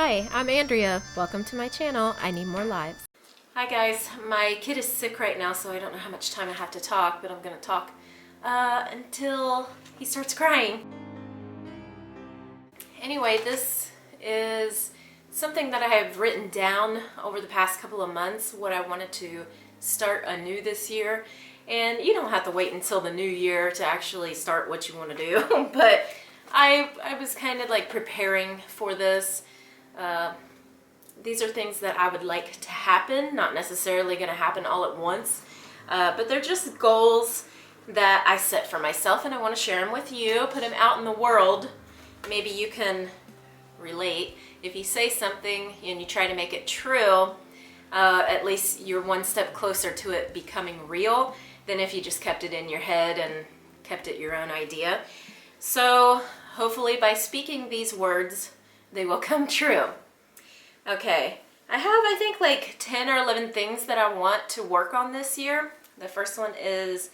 Hi, I'm Andrea. Welcome to my channel, I Need More Lives. Hi guys, my kid is sick right now, so I don't know how much time I have to talk, but I'm going to talk until he starts crying. Anyway, this is something that I have written down over the past couple of months, what I wanted to start anew this year. And you don't have to wait until the new year to actually start what you want to do, but I was kind of like preparing for this. These are things that I would like to happen, not necessarily going to happen all at once, but they're just goals that I set for myself, and I want to share them with you, put them out in the world. Maybe you can relate. If you say something and you try to make it true, at least you're one step closer to it becoming real than if you just kept it in your head and kept it your own idea. So hopefully by speaking these words, they will come true. Okay, I have, I think, like 10 or 11 things that I want to work on this year. The first one is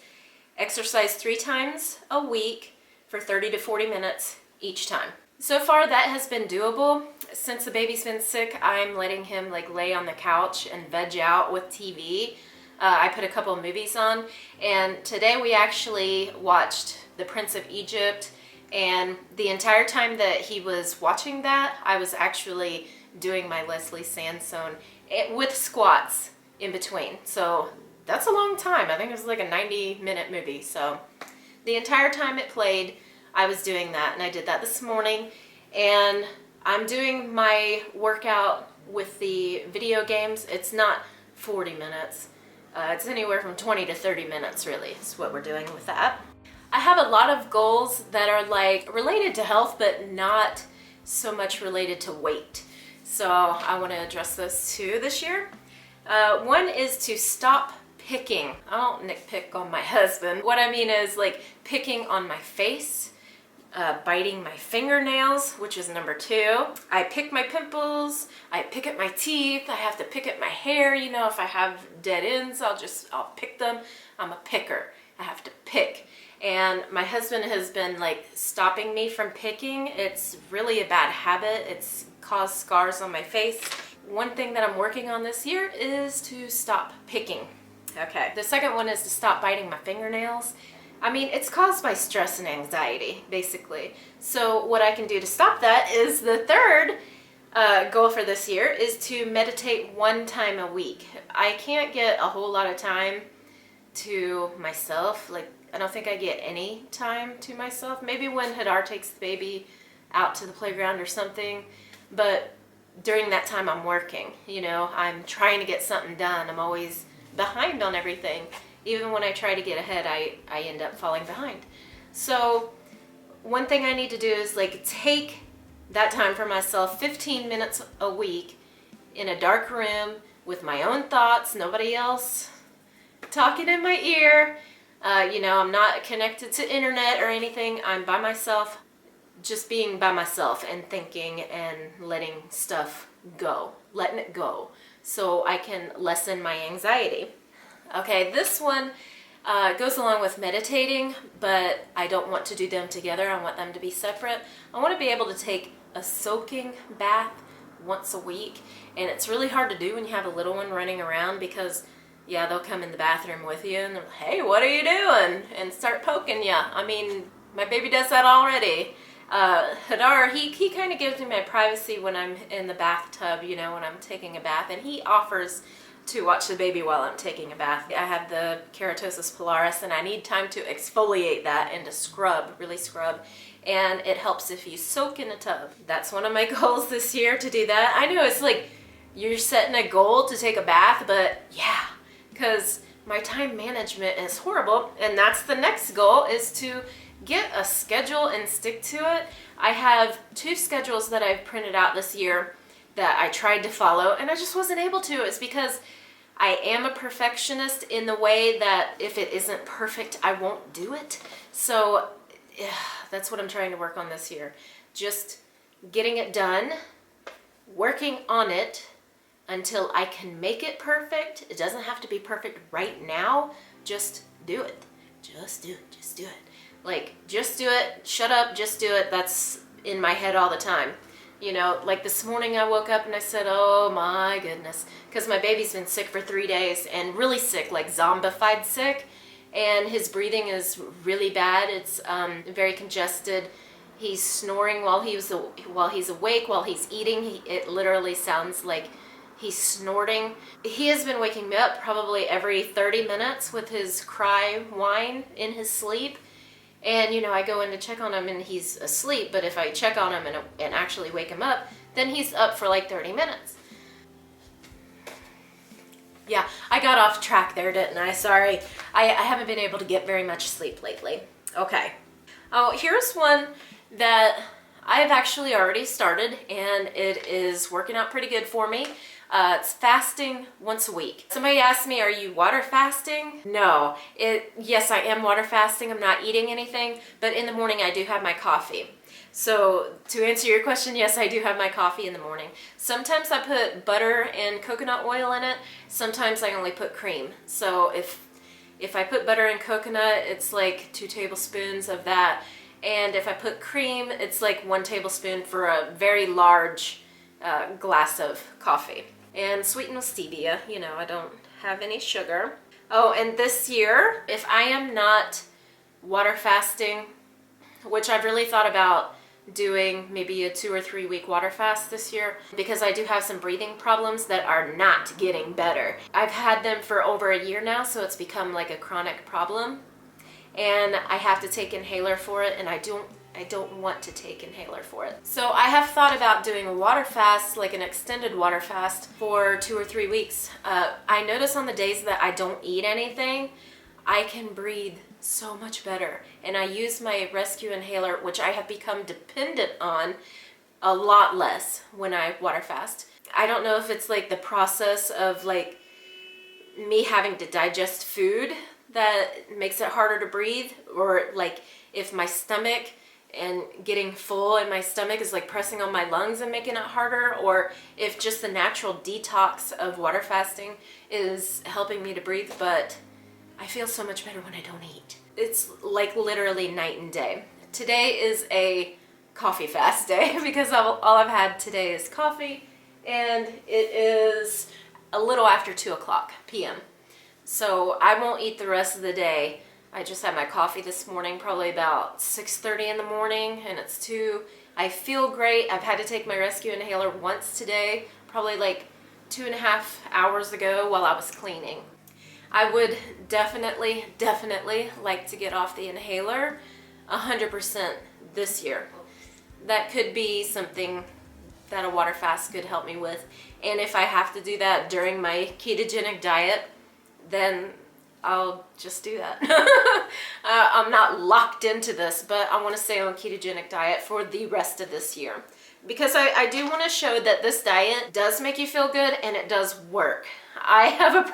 exercise 3 times a week for 30 to 40 minutes each time. So far that has been doable. Since the baby's been sick, I'm letting him like lay on the couch and veg out with TV. I put a couple of movies on, and today we actually watched The Prince of Egypt, and the entire time that he was watching that, I was actually doing my Leslie Sansone with squats in between. So that's a long time. I think it was like a 90-minute movie. So the entire time it played, I was doing that, and I did that this morning. And I'm doing my workout with the video games. It's not 40 minutes. It's anywhere from 20 to 30 minutes, really, is what we're doing with that. I have a lot of goals that are like related to health, but not so much related to weight. So I want to address those too this year. One is to stop picking. I don't nitpick on my husband. What I mean is like picking on my face, biting my fingernails, which is number 2. I pick my pimples, I pick at my teeth, I have to pick at my hair. You know, if I have dead ends, I'll pick them. I'm a picker. I have to pick. And my husband has been like stopping me from picking. It's really a bad habit. It's caused scars on my face. One thing that I'm working on this year is to stop picking. Okay. The second one is to stop biting my fingernails. I mean, it's caused by stress and anxiety, basically. So what I can do to stop that is the third goal for this year is to meditate 1 time a week. I can't get a whole lot of time to myself. Like, I don't think I get any time to myself. Maybe when Hadar takes the baby out to the playground or something. But during that time I'm working, you know, I'm trying to get something done. I'm always behind on everything. Even when I try to get ahead, I end up falling behind. So one thing I need to do is like take that time for myself, 15 minutes a week in a dark room with my own thoughts, nobody else talking in my ear. You know, I'm not connected to internet or anything. I'm by myself, just being by myself and thinking and letting stuff go, letting it go, so I can lessen my anxiety. Okay, this one goes along with meditating, but I don't want to do them together. I want them to be separate. I want to be able to take a soaking bath once a week, and it's really hard to do when you have a little one running around because yeah, they'll come in the bathroom with you and they're like, hey, what are you doing? And start poking you. I mean, my baby does that already. Hadar, he kind of gives me my privacy when I'm in the bathtub, you know, when I'm taking a bath, and he offers to watch the baby while I'm taking a bath. I have the keratosis pilaris, and I need time to exfoliate that and to scrub, really scrub, and it helps if you soak in a tub. That's one of my goals this year, to do that. I know it's like you're setting a goal to take a bath, but yeah, because my time management is horrible, and that's the next goal, is to get a schedule and stick to it. I have 2 schedules that I've printed out this year that I tried to follow, and I just wasn't able to. It's because I am a perfectionist in the way that if it isn't perfect, I won't do it. So yeah, that's what I'm trying to work on this year. Just getting it done, working on it, until I can make it perfect. It doesn't have to be perfect right now. Just do it. Just do it. Just do it. Like, just do it. Shut up. Just do it. That's in my head all the time. You know, like this morning I woke up and I said, oh my goodness, because my baby's been sick for 3 days, and really sick, like zombified sick, and his breathing is really bad. It's very congested. He's snoring while he's awake, while he's eating. It literally sounds like he's snorting. He has been waking me up probably every 30 minutes with his cry whine in his sleep. And, you know, I go in to check on him and he's asleep, but if I check on him and actually wake him up, then he's up for like 30 minutes. Yeah, I got off track there, didn't I? Sorry. I haven't been able to get very much sleep lately. Okay. Oh, here's one that I've actually already started, and it is working out pretty good for me. It's fasting once a week. Somebody asked me, are you water fasting? No. Yes, I am water fasting. I'm not eating anything, but in the morning I do have my coffee. So to answer your question, yes, I do have my coffee in the morning. Sometimes I put butter and coconut oil in it. Sometimes I only put cream. So if I put butter and coconut, it's like 2 tablespoons of that. And if I put cream, it's like 1 tablespoon for a very large glass of coffee. And sweetened with stevia, you know, I don't have any sugar. Oh, and this year, if I am not water fasting, which I've really thought about doing maybe a 2 or 3 week water fast this year, because I do have some breathing problems that are not getting better. I've had them for over a year now, so it's become like a chronic problem. And I have to take inhaler for it, and I don't want to take inhaler for it. So I have thought about doing a water fast, like an extended water fast for 2 or 3 weeks. I notice on the days that I don't eat anything, I can breathe so much better. And I use my rescue inhaler, which I have become dependent on, a lot less when I water fast. I don't know if it's like the process of like me having to digest food that makes it harder to breathe, or like if my stomach and getting full in my stomach is like pressing on my lungs and making it harder, or if just the natural detox of water fasting is helping me to breathe. But I feel so much better when I don't eat. It's like literally night and day. Today is a coffee fast day because all I've had today is coffee, and it is a little after 2 o'clock p.m. So I won't eat the rest of the day. I just had my coffee this morning, probably about 6:30 in the morning, and it's 2. I feel great. I've had to take my rescue inhaler once today, probably like 2.5 hours ago while I was cleaning. I would definitely like to get off the inhaler 100% this year. That could be something that a water fast could help me with. And if I have to do that during my ketogenic diet, then I'll just do that. I'm not locked into this, but I want to stay on ketogenic diet for the rest of this year. Because I do want to show that this diet does make you feel good and it does work. I have a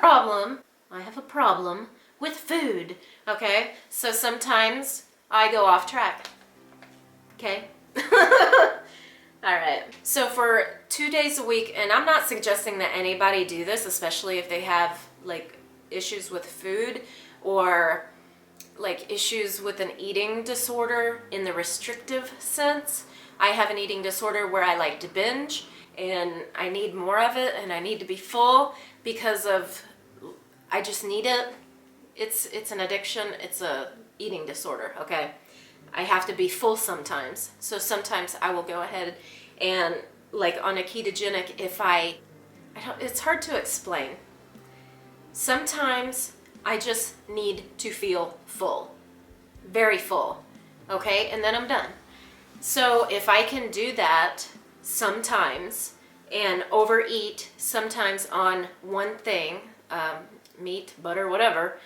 problem with food, okay? So sometimes I go off track, okay? All right, so for 2 days a week, and I'm not suggesting that anybody do this, especially if they have like issues with food or like issues with an eating disorder in the restrictive sense. I have an eating disorder where I like to binge, and I need more of it, and I need to be full because of, I just need it. It's an addiction. It's a eating disorder, okay? I have to be full sometimes. So sometimes I will go ahead and like on a ketogenic, it's hard to explain. Sometimes I just need to feel full, very full, okay? And then I'm done. So if I can do that sometimes and overeat sometimes on one thing, meat, butter, whatever,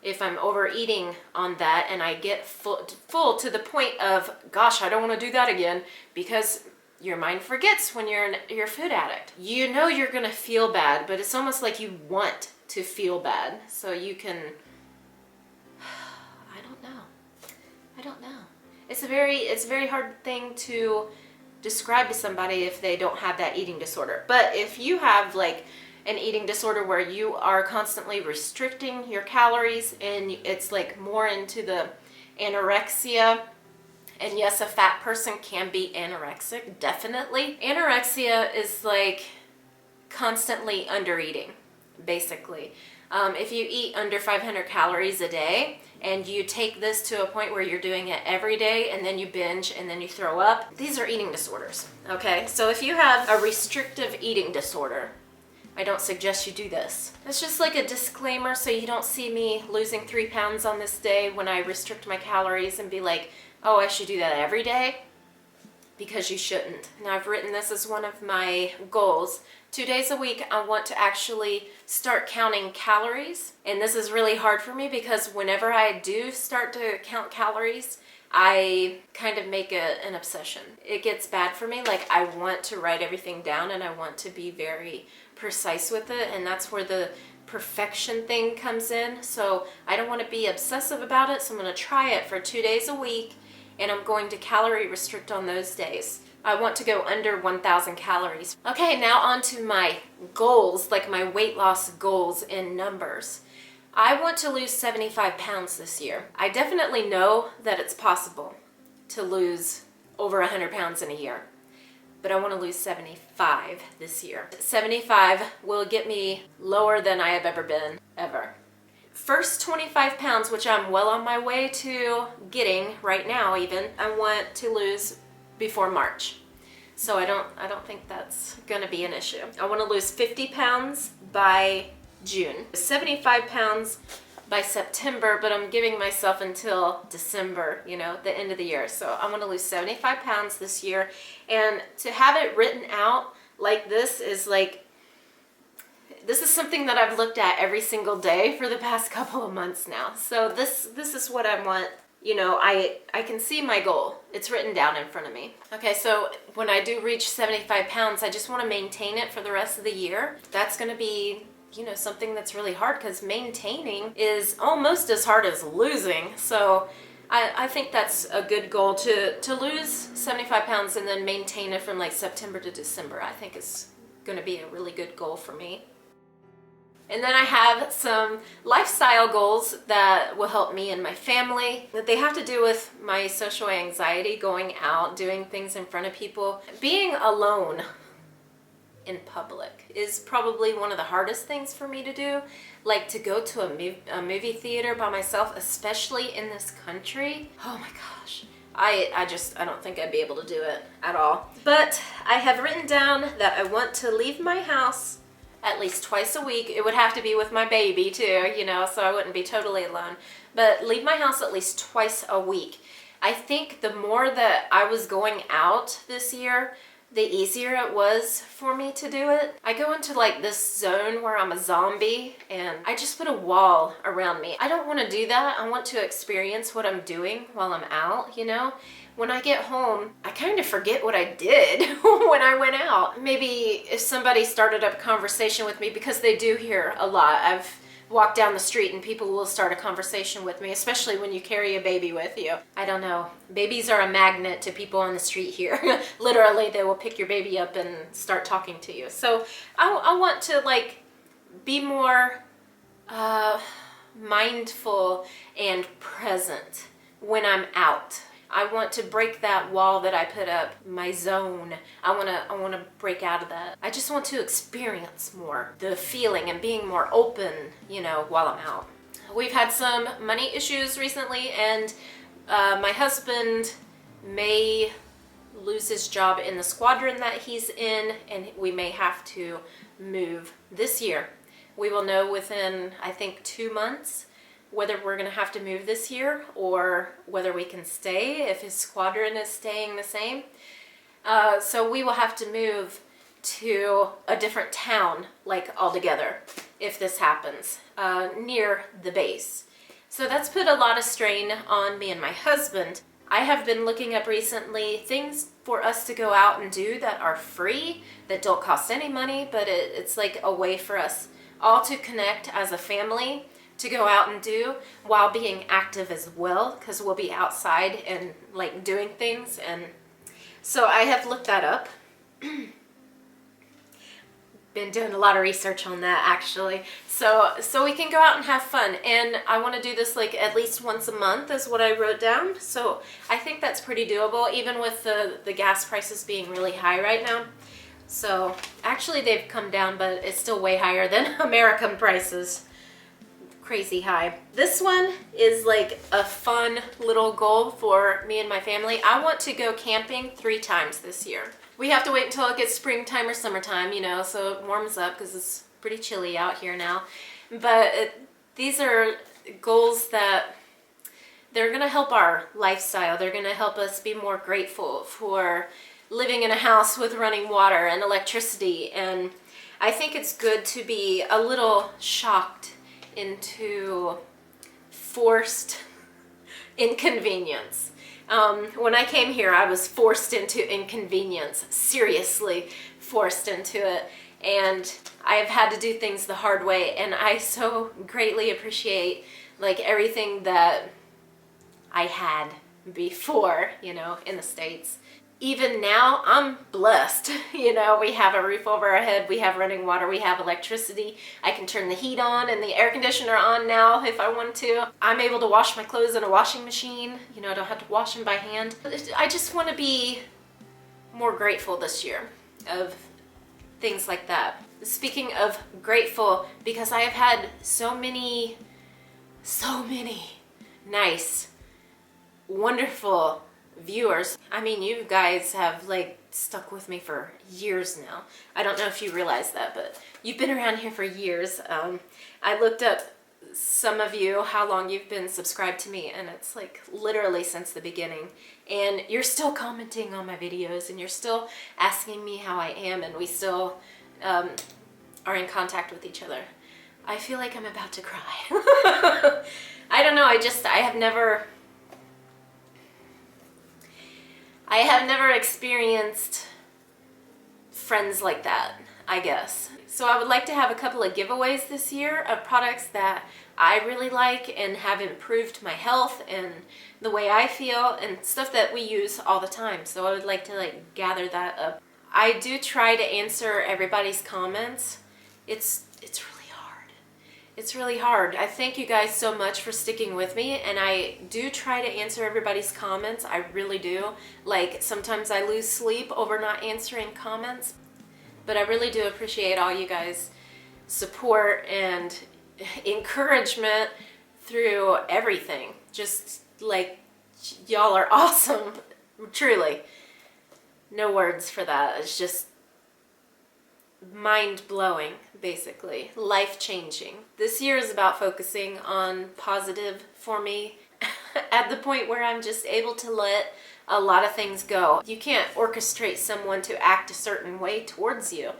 if I'm overeating on that and I get full to the point of, gosh, I don't want to do that again, because your mind forgets when you're a food addict. You know you're going to feel bad, but it's almost like you want to feel bad. So you can, I don't know. It's a very hard thing to describe to somebody if they don't have that eating disorder. But if you have like an eating disorder where you are constantly restricting your calories and it's like more into the anorexia And yes, a fat person can be anorexic, definitely. Anorexia is like constantly under eating, basically. If you eat under 500 calories a day and you take this to a point where you're doing it every day and then you binge and then you throw up, these are eating disorders, okay? So if you have a restrictive eating disorder, I don't suggest you do this. It's just like a disclaimer so you don't see me losing 3 pounds on this day when I restrict my calories and be like, oh, I should do that every day, because you shouldn't. Now I've written this as one of my goals. 2 days a week, I want to actually start counting calories. And this is really hard for me because whenever I do start to count calories, I kind of make an obsession. It gets bad for me. Like, I want to write everything down and I want to be very precise with it. And that's where the perfection thing comes in. So I don't want to be obsessive about it. So I'm going to try it for 2 days a week. And I'm going to calorie restrict on those days. I want to go under 1,000 calories. Okay, now on to my goals, like my weight loss goals in numbers. I want to lose 75 pounds this year. I definitely know that it's possible to lose over 100 pounds in a year, but I want to lose 75 this year. 75 will get me lower than I have ever been, ever. First 25 pounds, which I'm well on my way to getting right now even, I want to lose before March. So I don't think that's gonna be an issue. I wanna lose 50 pounds by June, 75 pounds by September, but I'm giving myself until December, you know, the end of the year. So I wanna lose 75 pounds this year. And to have it written out like this is like, this is something that I've looked at every single day for the past couple of months now. So this is what I want. You know, I can see my goal. It's written down in front of me. Okay, so when I do reach 75 pounds, I just want to maintain it for the rest of the year. That's going to be, you know, something that's really hard because maintaining is almost as hard as losing. So I think that's a good goal to lose 75 pounds and then maintain it from like September to December. I think is going to be a really good goal for me. And then I have some lifestyle goals that will help me and my family. That they have to do with my social anxiety, going out, doing things in front of people. Being alone in public is probably one of the hardest things for me to do. Like to go to a movie theater by myself, especially in this country. Oh my gosh. I don't think I'd be able to do it at all. But I have written down that I want to leave my house at least twice a week. It would have to be with my baby too, you know, so I wouldn't be totally alone. But leave my house at least twice a week. I think the more that I was going out this year, the easier it was for me to do it. I go into like this zone where I'm a zombie and I just put a wall around me. I don't want to do that. I want to experience what I'm doing while I'm out, you know? When I get home, I kind of forget what I did when I went out. Maybe if somebody started up a conversation with me, because they do here a lot. I've walked down the street and people will start a conversation with me, especially when you carry a baby with you. I don't know. Babies are a magnet to people on the street here. Literally, they will pick your baby up and start talking to you. So I want to like be more mindful and present when I'm out. I want to break that wall that I put up, my zone. I want to break out of that. I just want to experience more the feeling and being more open, you know, while I'm out. We've had some money issues recently, and my husband may lose his job in the squadron that he's in, and we may have to move this year. We will know within, I think, 2 months whether we're going to have to move this year or whether we can stay if his squadron is staying the same. So we will have to move to a different town, like altogether, if this happens, near the base. So that's put a lot of strain on me and my husband. I have been looking up recently things for us to go out and do that are free, that don't cost any money, but it's like a way for us all to connect as a family, to go out and do while being active as well, because we'll be outside and like doing things. And so I have looked that up. been doing a lot of research on that actually. So we can go out and have fun. And I want to do this like at least once a month is what I wrote down. So I think that's pretty doable, even with the gas prices being really high right now. So actually they've come down, but it's still way higher than American prices. Crazy high. This one is like a fun little goal for me and my family. I want to go camping 3 times this year. We have to wait until it gets springtime or summertime, you know, so it warms up because it's pretty chilly out here now. But these are goals that they're going to help our lifestyle. They're going to help us be more grateful for living in a house with running water and electricity. And I think it's good to be a little shocked into forced inconvenience. When I came here, I was forced into inconvenience, seriously forced into it. And I have had to do things the hard way, and I so greatly appreciate like everything that I had before, you know, in the States. Even now, I'm blessed. You know, we have a roof over our head, we have running water, we have electricity. I can turn the heat on and the air conditioner on now if I want to. I'm able to wash my clothes in a washing machine. You know, I don't have to wash them by hand. I just want to be more grateful this year of things like that. Speaking of grateful, because I have had so many nice, wonderful viewers. I mean, you guys have like stuck with me for years now. I don't know if you realize that, but you've been around here for years. I looked up some of you, how long you've been subscribed to me, and it's like literally since the beginning. And you're still commenting on my videos, and you're still asking me how I am, and we still are in contact with each other. I feel like I'm about to cry. I don't know, I have never experienced friends like that, I guess. So I would like to have a couple of giveaways this year of products that I really like and have improved my health and the way I feel and stuff that we use all the time. So I would like to like gather that up. I do try to answer everybody's comments. It's really hard. It's really hard. I thank you guys so much for sticking with me, and I do try to answer everybody's comments. I really do. Like, sometimes I lose sleep over not answering comments, but I really do appreciate all you guys' support and encouragement through everything. Just like, y'all are awesome. Truly. No words for that. It's just mind-blowing, basically. Life-changing. This year is about focusing on positive for me at the point where I'm just able to let a lot of things go. You can't orchestrate someone to act a certain way towards you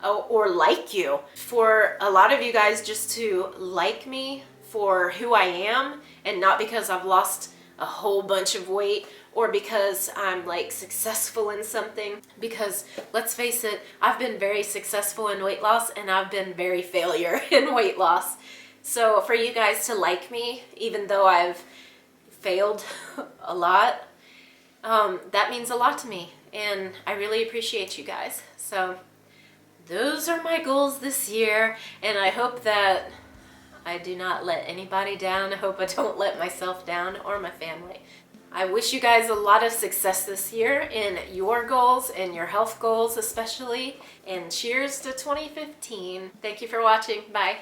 or like you. For a lot of you guys just to like me for who I am and not because I've lost a whole bunch of weight or because I'm like successful in something, because let's face it, I've been very successful in weight loss and I've been very failure in weight loss. So for you guys to like me, even though I've failed a lot, that means a lot to me, and I really appreciate you guys. So those are my goals this year, and I hope that I do not let anybody down. I hope I don't let myself down or my family. I wish you guys a lot of success this year in your goals and your health goals especially, and cheers to 2015. Thank you for watching. Bye.